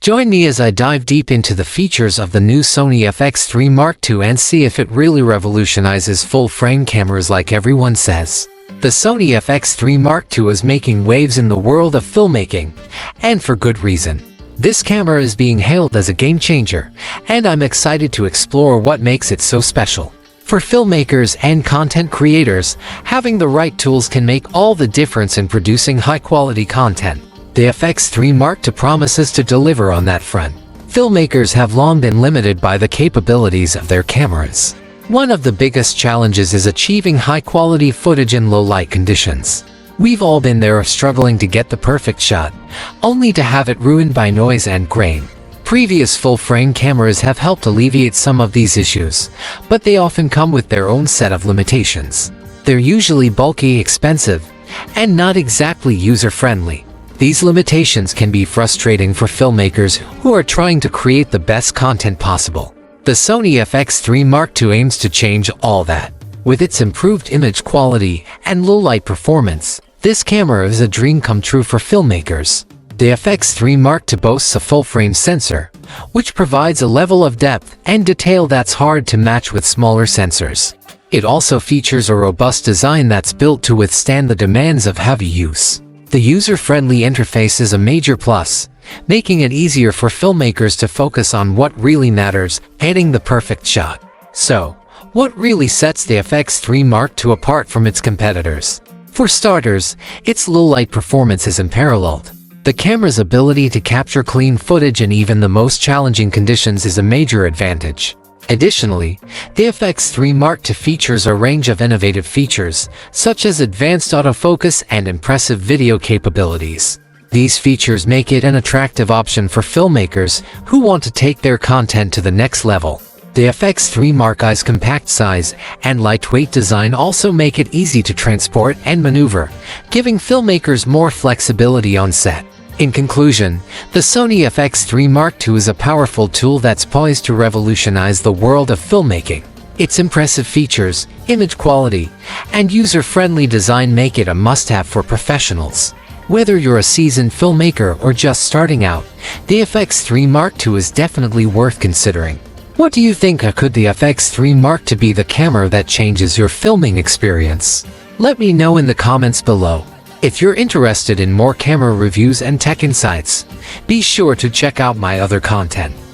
Join me as I dive deep into the features of the new Sony FX3 Mark II and see if it really revolutionizes full-frame cameras like everyone says. The Sony FX3 Mark II is making waves in the world of filmmaking, and for good reason. This camera is being hailed as a game-changer, and I'm excited to explore what makes it so special. For filmmakers and content creators, having the right tools can make all the difference in producing high-quality content. The FX3 Mark II promises to deliver on that front. Filmmakers have long been limited by the capabilities of their cameras. One of the biggest challenges is achieving high-quality footage in low-light conditions. We've all been there, struggling to get the perfect shot, only to have it ruined by noise and grain. Previous full-frame cameras have helped alleviate some of these issues, but they often come with their own set of limitations. They're usually bulky, expensive, and not exactly user-friendly. These limitations can be frustrating for filmmakers who are trying to create the best content possible. The Sony FX3 Mark II aims to change all that. With its improved image quality and low-light performance, this camera is a dream come true for filmmakers. The FX3 Mark II boasts a full-frame sensor, which provides a level of depth and detail that's hard to match with smaller sensors. It also features a robust design that's built to withstand the demands of heavy use. The user-friendly interface is a major plus, making it easier for filmmakers to focus on what really matters, getting the perfect shot. So, what really sets the FX3 Mark II apart from its competitors? For starters, its low-light performance is unparalleled. The camera's ability to capture clean footage in even the most challenging conditions is a major advantage. Additionally, the FX3 Mark II features a range of innovative features, such as advanced autofocus and impressive video capabilities. These features make it an attractive option for filmmakers who want to take their content to the next level. The FX3 Mark II's compact size and lightweight design also make it easy to transport and maneuver, giving filmmakers more flexibility on set. In conclusion, the Sony FX3 Mark II is a powerful tool that's poised to revolutionize the world of filmmaking. Its impressive features, image quality, and user-friendly design make it a must-have for professionals. Whether you're a seasoned filmmaker or just starting out, the FX3 Mark II is definitely worth considering. What do you think? Could the FX3 Mark II be the camera that changes your filming experience? Let me know in the comments below. If you're interested in more camera reviews and tech insights, be sure to check out my other content.